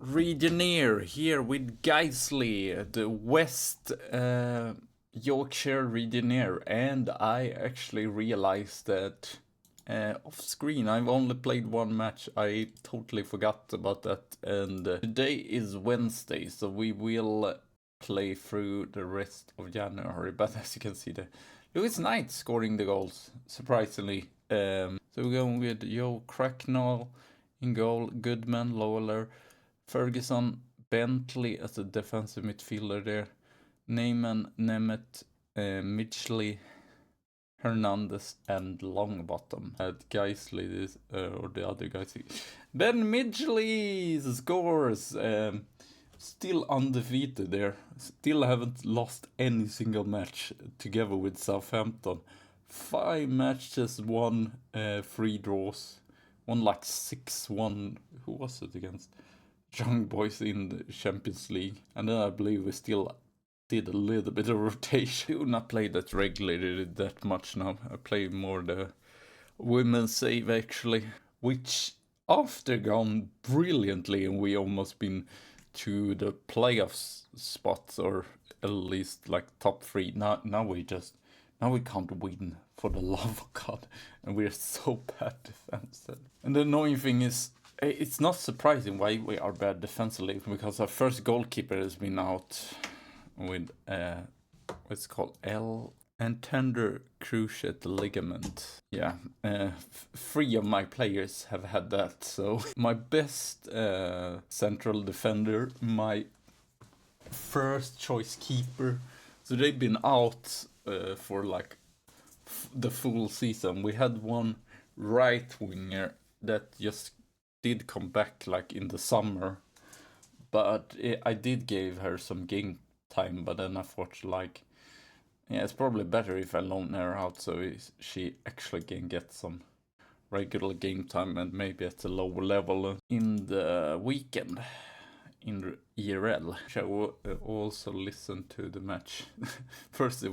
Regionaire here with Guiseley, the West Yorkshire Regionaire, and I actually realized that off screen I've only played one match. I totally forgot about that, and today is Wednesday, so we will play through the rest of January. But as you can see, the Lewis Knight scoring the goals, surprisingly. So we're going with Joe Cracknell in goal, Goodman, Lawler, Ferguson, Bentley as a defensive midfielder there, Neyman, Nemeth, Midgley, Hernandez, and Longbottom. At Guiseley, this or the other guys. Ben Midgley scores. Still undefeated there. Still haven't lost any single match together with Southampton. 5 matches, 3 draws. Won like 6-1. Who was it against? Young boys in the Champions League. And then I believe we still did a little bit of rotation. I do not play that regularly that much now. I play more the women's save actually, which after gone brilliantly, and we almost been to the playoffs spots, or at least like top 3. Now we can't win, for the love of God, and we're so bad defensive. And the annoying thing is, it's not surprising why we are bad defensively, because our first goalkeeper has been out with what's called and tender cruciate ligament. Yeah, 3 of my players have had that. So my best central defender, my first choice keeper, so they've been out for like the full season. We had one right winger that just did come back like in the summer, but I did give her some game time, but then I thought like, yeah, it's probably better if I loan her out so she actually can get some regular game time and maybe at a lower level in the weekend in IRL. I will also listen to the match. First they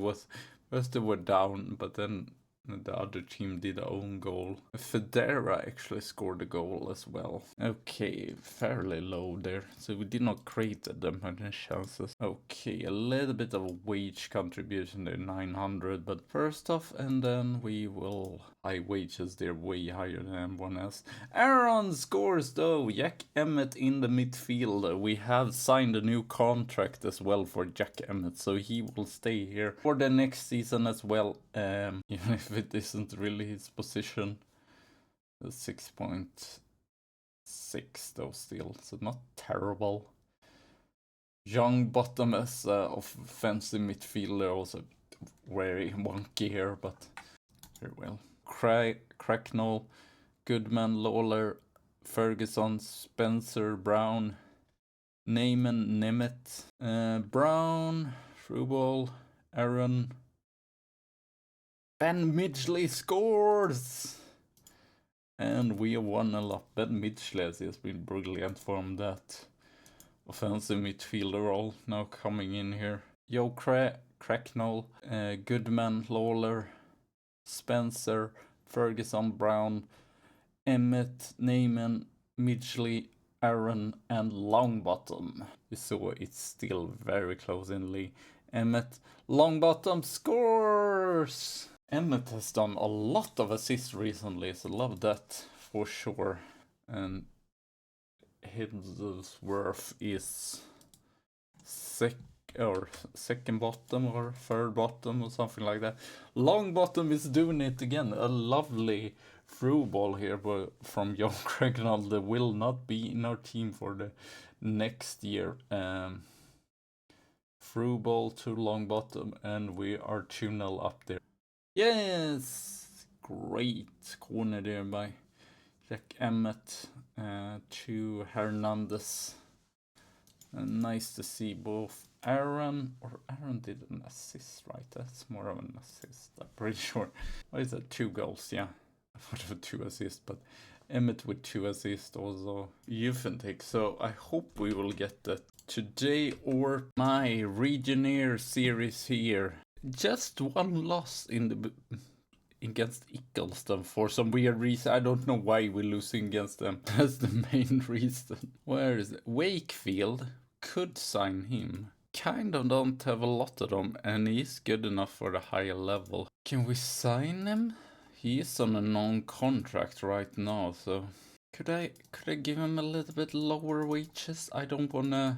were down, but then the other team did their own goal. Federa actually scored a goal as well. Okay, fairly low there. So we did not create that many chances. Okay, a little bit of a wage contribution there, 900. But first off, and then we will... High wages, they're way higher than everyone else. Aaron scores though. Jack Emmett in the midfield. We have signed a new contract as well for Jack Emmett, so he will stay here for the next season as well. Even if it isn't really his position. 6.6 though still, so not terrible. Young Bottom as offensive midfielder, also very wonky here, but very well. Cracknell, Goodman, Lawler, Ferguson, Spencer, Brown, Neyman, Nemeth, Brown, Through Aaron, Ben Midgley scores! And we have won a lot. Ben Midgley has been brilliant from that offensive midfielder role, now coming in here. Joe Cracknell, Goodman, Lawler, Spencer, Ferguson, Brown, Emmett, Neyman, Midgley, Aaron, and Longbottom. So it's still very close in the league. Emmett, Longbottom scores! Emmett has done a lot of assists recently, so love that for sure. And Hibsworth is second bottom or third bottom or something like that. Longbottom is doing it again. A lovely through ball here from John Craignall. That will not be in our team for the next year. Through ball to Longbottom, and we are 2-0 up there. Yes! Great corner there by Jack Emmett to Hernandez. Nice to see both Aaron did an assist, right? That's more of an assist, I'm pretty sure. What is that? 2 goals, yeah. I thought of 2 assists, but Emmett with 2 assists also. Euphentic, so I hope we will get that today or my Regionaire series here. Just 1 loss in against Eccleston for some weird reason. I don't know why we're losing against them. That's the main reason. Where is it? Wakefield. Could sign him. Kind of don't have a lot of them, and he's good enough for the higher level. Can we sign him? He is on a non-contract right now, so could I give him a little bit lower wages? I don't wanna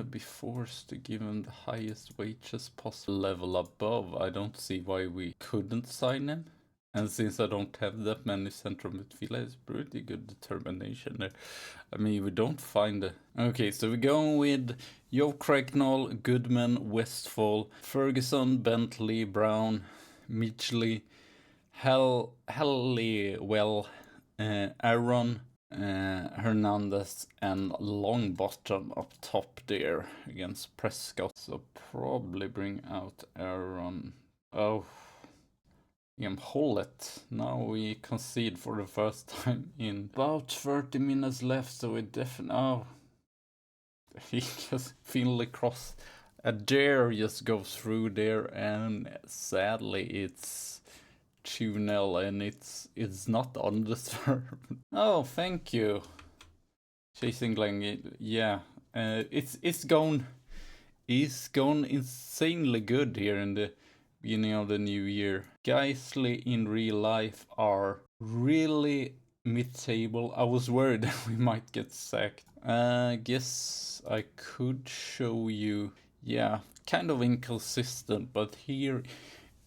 be forced to give him the highest wages possible. Level above, I don't see why we couldn't sign him. And since I don't have that many central midfielders, it's pretty good determination there. I mean, we don't find the... Okay, so we're going with Joe Cracknell, Goodman, Westfall, Ferguson, Bentley, Brown, Midgley, Halliwell, Aaron, Hernandez, and Longbottom up top there against Prescott. So probably bring out Aaron. Oh, Hollett. Now we concede for the first time in about 30 minutes left, so we definitely... Oh, he just Finley cross. A dare just goes through there, and sadly it's 2-0, and it's not undeserved. Oh, thank you. Chasing Glenn, yeah. It's gone insanely good here in the beginning of the new year. Guiseley in real life are really mid-table. I was worried that we might get sacked. I guess I could show you, yeah, kind of inconsistent, but here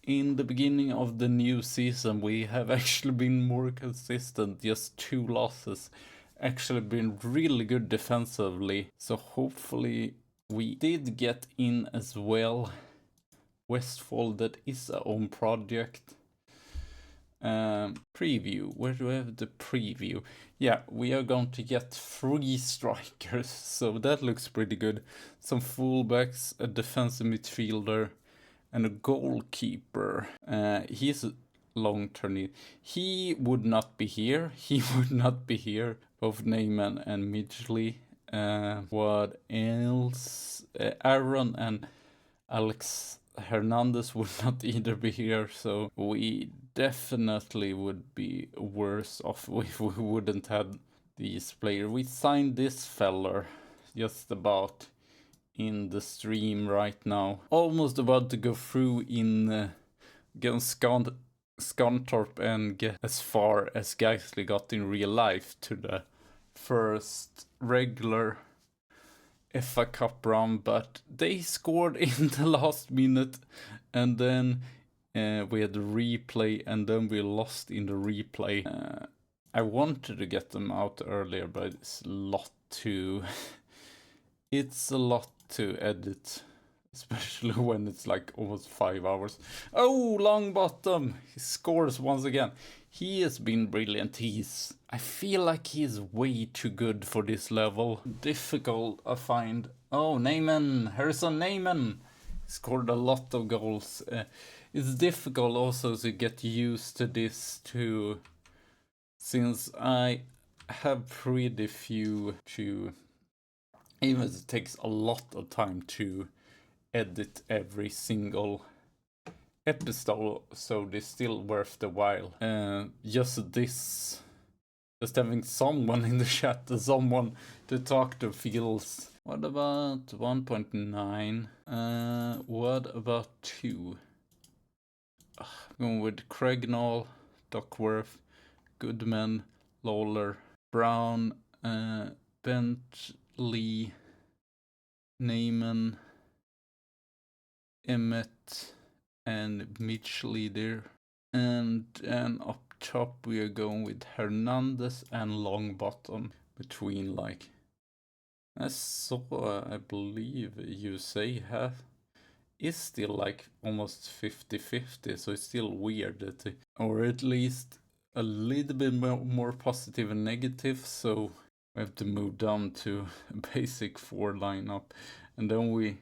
in the beginning of the new season we have actually been more consistent. Just 2 losses, actually been really good defensively, so hopefully we did get in as well. Westfall, that is our own project. Preview, where do I have the preview? Yeah, we are going to get 3 strikers, so that looks pretty good. Some fullbacks, a defensive midfielder, and a goalkeeper. He's a long-term. He would not be here. Both Neyman and Midgley. What else? Aaron and Alex Hernandez would not either be here, so we definitely would be worse off if we wouldn't have these players. We signed this feller just about in the stream right now. Almost about to go through in Scunthorpe and get as far as Guiseley got in real life to the first regular FA Cup round, but they scored in the last minute, and then we had the replay, and then we lost in the replay. I wanted to get them out earlier, but it's a lot to edit, especially when it's like almost 5 hours. Oh, Longbottom! He scores once again. He has been brilliant. I feel like he's way too good for this level. Difficult, I find. Oh, Neyman! Harrison Neyman! Scored a lot of goals. It's difficult also to get used to this too, since I have pretty few to... Even if it takes a lot of time to edit every single episode, so it's still worth the while. Just having someone in the chat, someone to talk to feels... What about 1.9? What about 2? I'm going with Craignoll, Duckworth, Goodman, Lawler, Brown, Bentley, Neyman, Emmett, and Midgley there. And then up top we are going with Hernandez and Longbottom between, like, I saw, I believe USA is still like almost 50-50, so it's still weird that or at least a little bit more positive and negative, so we have to move down to a basic 4 lineup. And then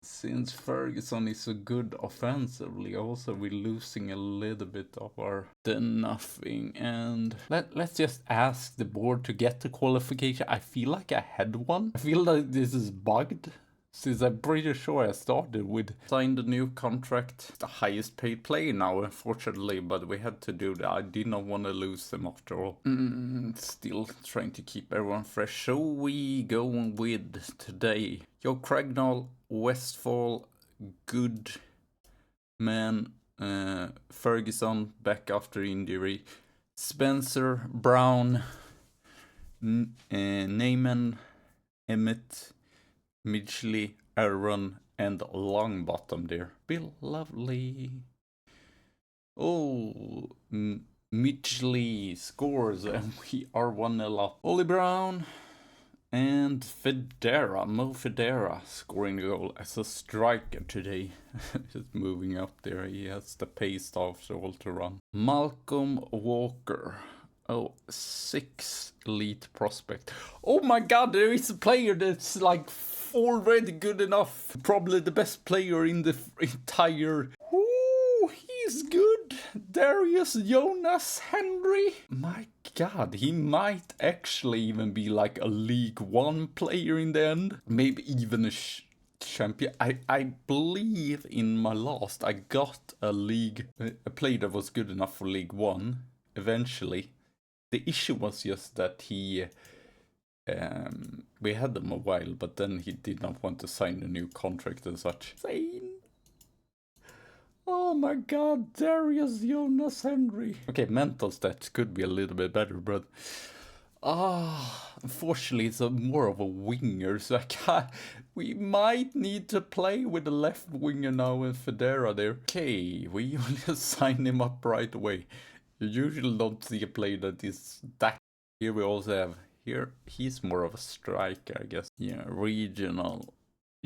since Ferguson is so good offensively, also we're losing a little bit of our nothing. And let's just ask the board to get the qualification. I feel like I had one. I feel like this is bugged. Since I'm pretty sure I started with signed a new contract. The highest paid player now, unfortunately, but we had to do that. I did not want to lose them after all. Still trying to keep everyone fresh. So we go with today. Joe Cragnall, Westfall, Good Man, Ferguson back after injury, Spencer, Brown, Neyman, Emmett, Midgley, Aaron, and Longbottom there. Bill Lovely. Oh, Midgley scores, and we are 1-0 up. Ollie Brown and Federa, Mo Federa, scoring the goal as a striker today. Just moving up there. He has the pace after all to run. Malcolm Walker. Oh, 6 elite prospect. Oh my god, there is a player that's like already good enough. Probably the best player in the entire... Ooh, he's good. Darius Jones-Henry. My god, he might actually even be like a League One player in the end. Maybe even a champion. I believe in my last I got a player that was good enough for League One eventually. The issue was just that he, we had them a while, but then he did not want to sign a new contract and such. Insane. Oh my god, Darius Jones-Henry. Okay, mental stats could be a little bit better, but... unfortunately it's more of a winger, so we might need to play with the left winger now and Federa there. Okay, we will just sign him up right away. You usually don't see a player that is that. Here we also have, he's more of a striker, I guess. Yeah, regional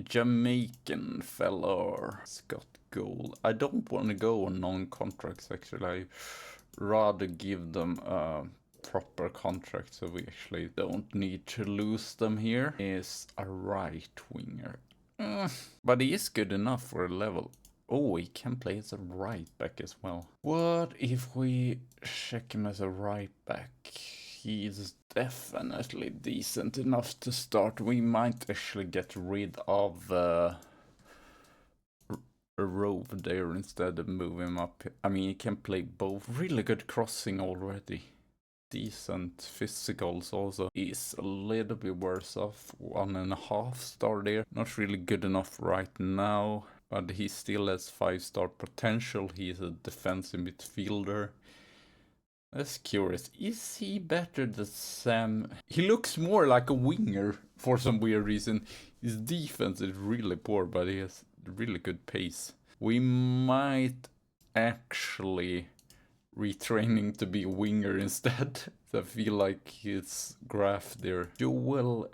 Jamaican fellow. Scott Goal. I don't want to go on non-contracts actually. I rather give them a proper contract so we actually don't need to lose them here. Is a right winger. But he is good enough for a level. Oh, he can play as a right back as well. What if we check him as a right back? He's definitely decent enough to start. We might actually get rid of a Rove there instead of move him up. I mean, he can play both. Really good crossing already. Decent physicals also. He's a little bit worse off. 1.5 star there. Not really good enough right now. But he still has 5-star potential. He's a defensive midfielder. That's curious. Is he better than Sam? He looks more like a winger for some weird reason. His defense is really poor, but he has really good pace. We might actually retraining to be a winger instead. I feel like his graph there. Joel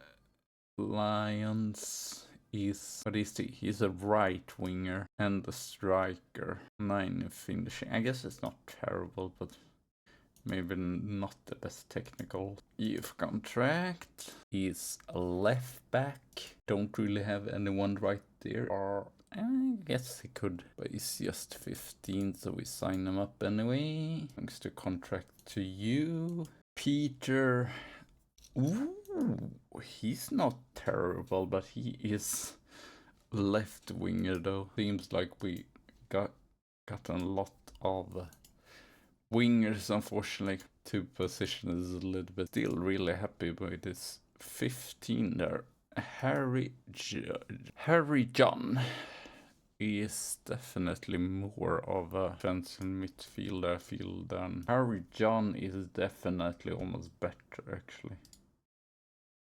Lyons. What is he? He's a right winger and a striker. 9 in finishing. I guess it's not terrible, but maybe not the best technical. Youth contract. He's a left back. Don't really have anyone right there. Or I guess he could, but he's just 15, so we sign him up anyway. Thanks to contract to you. Peter. Ooh, he's not terrible, but he is left winger though. Seems like we got a lot of wingers, unfortunately. 2 positions is a little bit. Still really happy with this 15 there. Harry John is definitely more of a defensive midfielder, I feel, than Harry John is definitely almost better actually.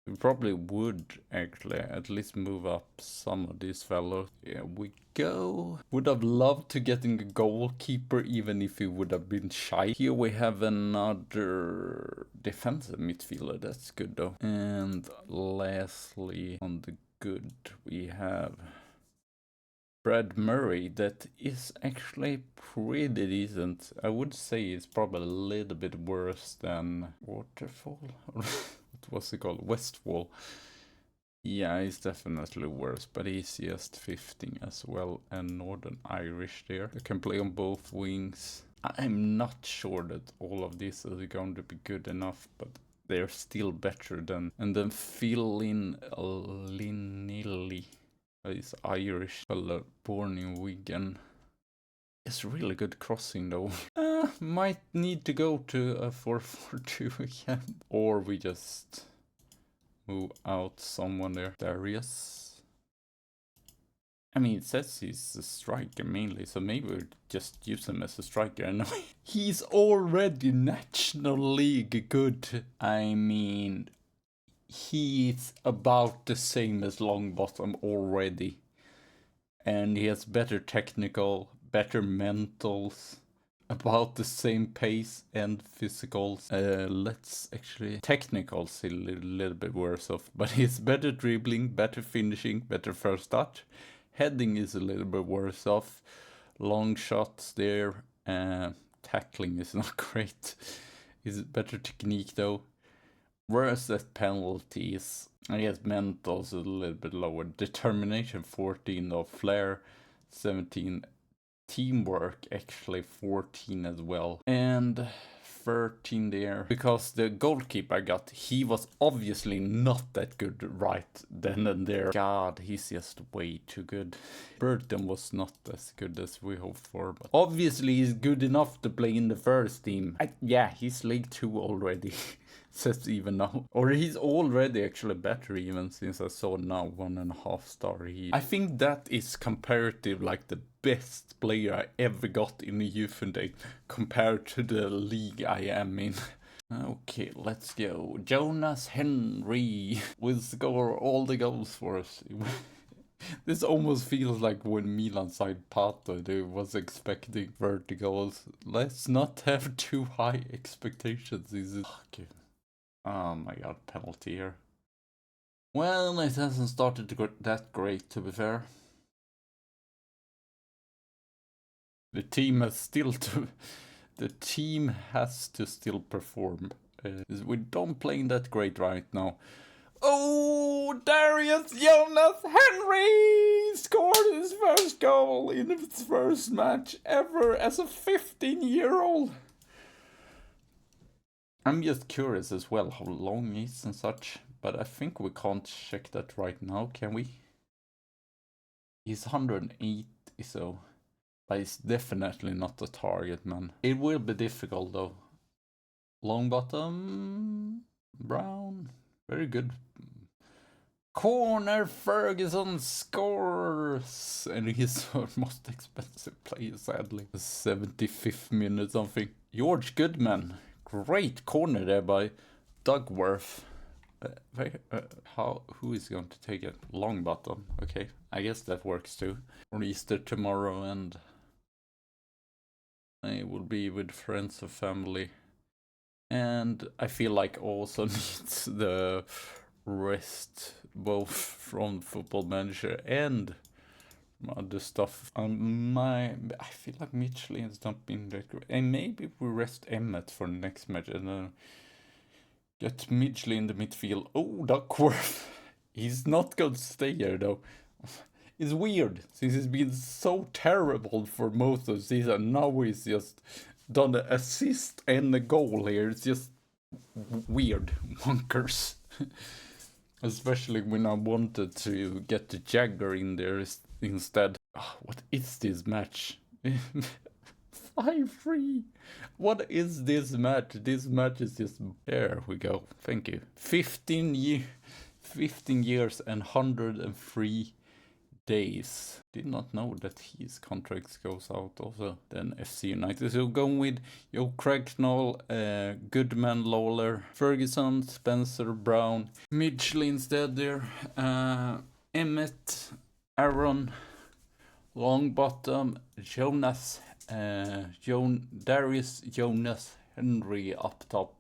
We probably would actually at least move up some of these fellows. Here we go. Would have loved to get in a goalkeeper even if he would have been shy. Here we have another defensive midfielder. That's good though. And lastly on the good we have Brad Murray that is actually pretty decent. I would say it's probably a little bit worse than Waterfall. What's it called? Westfall. Yeah, he's definitely worse, but he's just 15 as well, and Northern Irish there. I can play on both wings. I'm not sure that all of this is going to be good enough, but they're still better than... And then fill in Linilli. He's Irish fella born in Wigan. It's really good crossing though. Might need to go to a 4-4-2 again. Or we just move out someone there. Darius. I mean, it says he's a striker mainly, so maybe we'll just use him as a striker. And he's already National League good. I mean, he's about the same as Longbottom already. And he has better technical, better mentals, about the same pace and physicals. Let's actually... Technicals a little bit worse off, but he's better dribbling, better finishing, better first touch. Heading is a little bit worse off. Long shots there. Tackling is not great. Is better technique though. Worse at penalties. I guess mentals a little bit lower. Determination 14 though. Flair 17. Teamwork actually 14 as well. And 13 there. Because the goalkeeper I got, he was obviously not that good right then and there. God, he's just way too good. Burton was not as good as we hoped for. But obviously he's good enough to play in the first team. Yeah, he's League 2 already. Says even now. Or he's already actually better even since I saw now 1.5 star. I think that is comparative like the best player I ever got in the youth and day compared to the league I am in. Okay, let's go. Jones-Henry will score all the goals for us. This almost feels like when Milan signed Pato, they was expecting 30 goals. Let's not have too high expectations. Okay. Oh my god, penalty here. Well, it hasn't started to go that great, to be fair. The team has to still perform. We don't play that great right now. Oh, Darius Jones-Henry scored his first goal in his first match ever as a 15-year-old. I'm just curious as well how long he is and such, but I think we can't check that right now, can we? He's 108, so... But it's definitely not a target, man. It will be difficult, though. Long bottom... Brown. Very good. Corner, Ferguson scores! And he's our most expensive player, sadly. 75th minute something. George Goodman. Great corner there by Dugworth. Who is going to take it? Long bottom. Okay, I guess that works too. On Easter tomorrow, and I will be with friends or family. And I feel like also needs the rest both from Football Manager and other stuff. I feel like Mitchell has not been that great. And maybe we rest Emmett for the next match and get Mitchell in the midfield. Oh, Duckworth. He's not going to stay here though. It's weird since he's been so terrible for most of the season. Now he's just done the assist and the goal here. It's just weird. Wonkers. Especially when I wanted to get the Jagger in there instead. Oh, what is this match? 5-3. What is this match? This match is just... There we go. Thank you. 15 years and 103 days. Did not know that his contract goes out also. Then FC United. So going with Joe Cracknell, Goodman, Lawler, Ferguson, Spencer, Brown, Mitchell instead there, Emmett, Aaron, Longbottom, Darius Jones-Henry up top.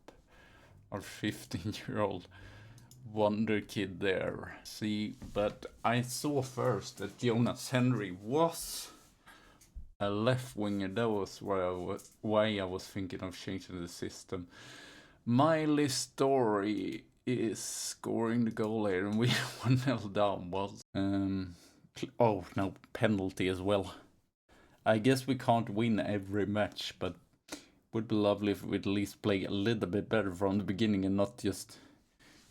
Our 15-year-old wonder kid there. See, but I saw first that Jones-Henry was a left winger. That was why I was thinking of changing the system. Miley Story is scoring the goal here, and we 1-0 down. Was oh no, penalty as well. I guess we can't win every match, but it would be lovely if we'd at least play a little bit better from the beginning and not just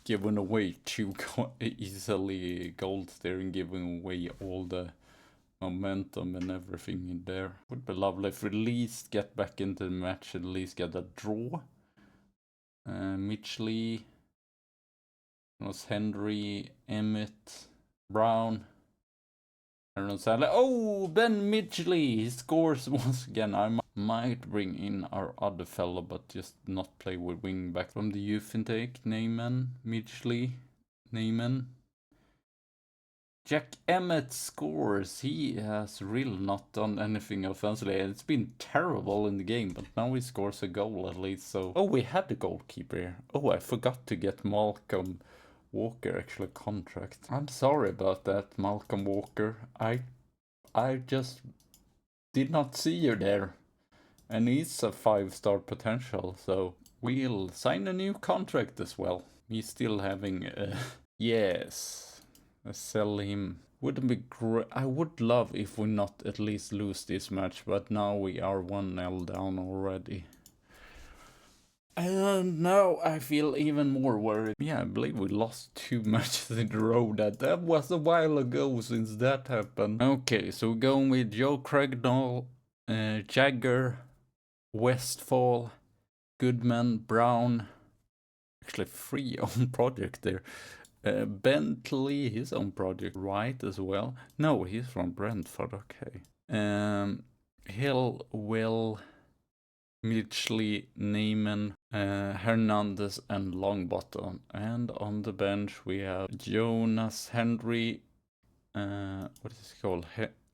giving away too easily goals there and giving away all the momentum and everything in there. Would be lovely if we at least get back into the match, at least get a draw. Mitchley, Henry, Emmett, Brown, Aaron Sadler. Oh, Ben Midgley! He scores once again. I might bring in our other fellow, but just not play with wing back from the youth intake. Neyman, Midgley, Neyman. Jack Emmett scores. He has really not done anything offensively. It's been terrible in the game, but now he scores a goal at least. So, oh, we had the goalkeeper here. Oh, I forgot to get Malcolm Walker actually contract. I'm sorry about that, Malcolm Walker. I just did not see you there. And he's a 5-star potential, so we'll sign a new contract as well. He's still having yes. Sell him. Wouldn't be great. I would love if we not at least lose this match, but now we are 1-0 down already. And now I feel even more worried. Yeah, I believe we lost 2 matches in a row. That was a while ago since that happened. Okay, so we're going with Joe Craigdall, Jagger, Westfall, Goodman, Brown. Actually, 3 own project there. Bentley, his own project, right, as well. No, he's from Brentford, okay. Hill, Will, Mitchley, Neyman, Hernandez, and Longbottom. And on the bench we have Jones-Henry, what is it called?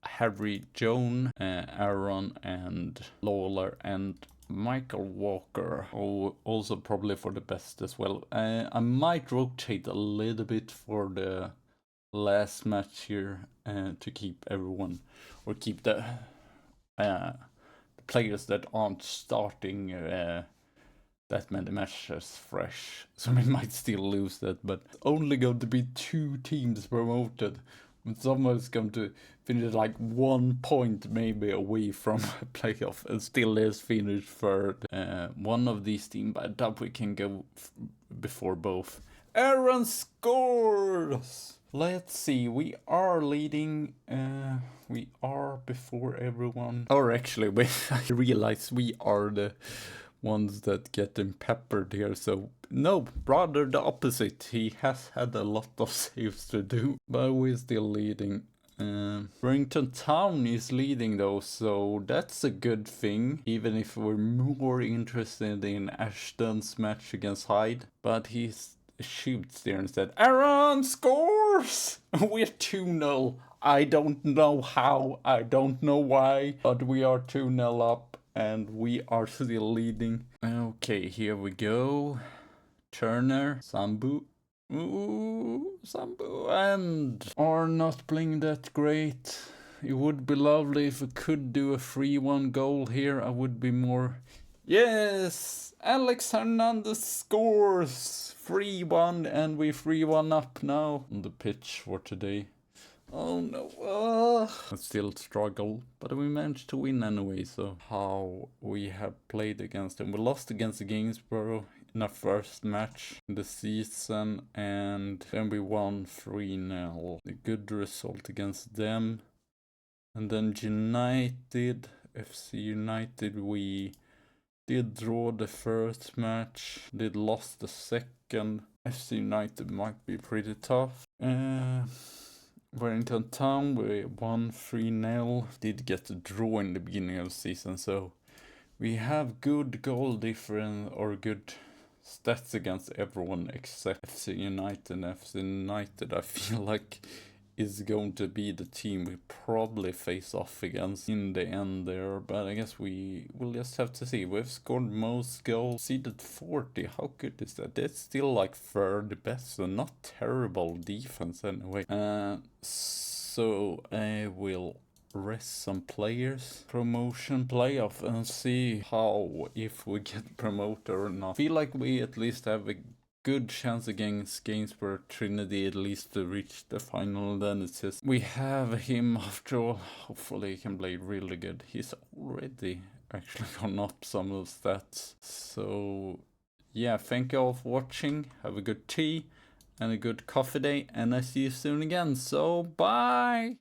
Harry Jones, Aaron, and Lawler, and Michael Walker, also probably for the best as well. I might rotate a little bit for the last match here to keep everyone, or keep the players that aren't starting that many matches fresh. So we might still lose that, but only going to be 2 teams promoted. When someone's going to finish like 1 point maybe away from a playoff and still is finished third. One of these teams, I doubt we can go before both. Aaron scores! Let's see, we are leading, we are before everyone. Or actually, I realize we are the ones that get him peppered here, so no, rather the opposite. He has had a lot of saves to do, but we're still leading. Warrington Town is leading though, so that's a good thing, even if we're more interested in Ashton's match against Hyde. But he shoots there instead. Aaron scores! We're 2-0. I don't know how, I don't know why, but we are 2-0 up. And we are still leading. Okay, here we go. Turner, Sambu. Ooh, Sambu, and are not playing that great. It would be lovely if we could do a 3-1 goal here. I would be more... Yes! Alex Hernandez scores! 3-1, and we 3-1 up now on the pitch for today. Oh no, I still struggle, but we managed to win anyway. So how we have played against them. We lost against the Gainsborough in our first match in the season, and then we won 3-0. A good result against them. And then United, FC United, we did draw the first match, did lost the second. FC United might be pretty tough. Warrington Town, we won 3-0. Did get a draw in the beginning of the season, so we have good goal difference or good stats against everyone except FC United. FC United, I feel like, is going to be the team we probably face off against in the end there, but I guess we will just have to see. We've scored most goals, seeded 40. How good is that? That's still like third best, so not terrible defense anyway. So I will rest some players, promotion playoff, and see how, if we get promoted or not. Feel like we at least have a good chance against Gainsborough Trinity at least to reach the final. Then it says we have him after all. Hopefully he can play really good. He's already actually gone up some of the stats. So yeah, thank you all for watching. Have a good tea, and a good coffee day, and I see you soon again. So bye!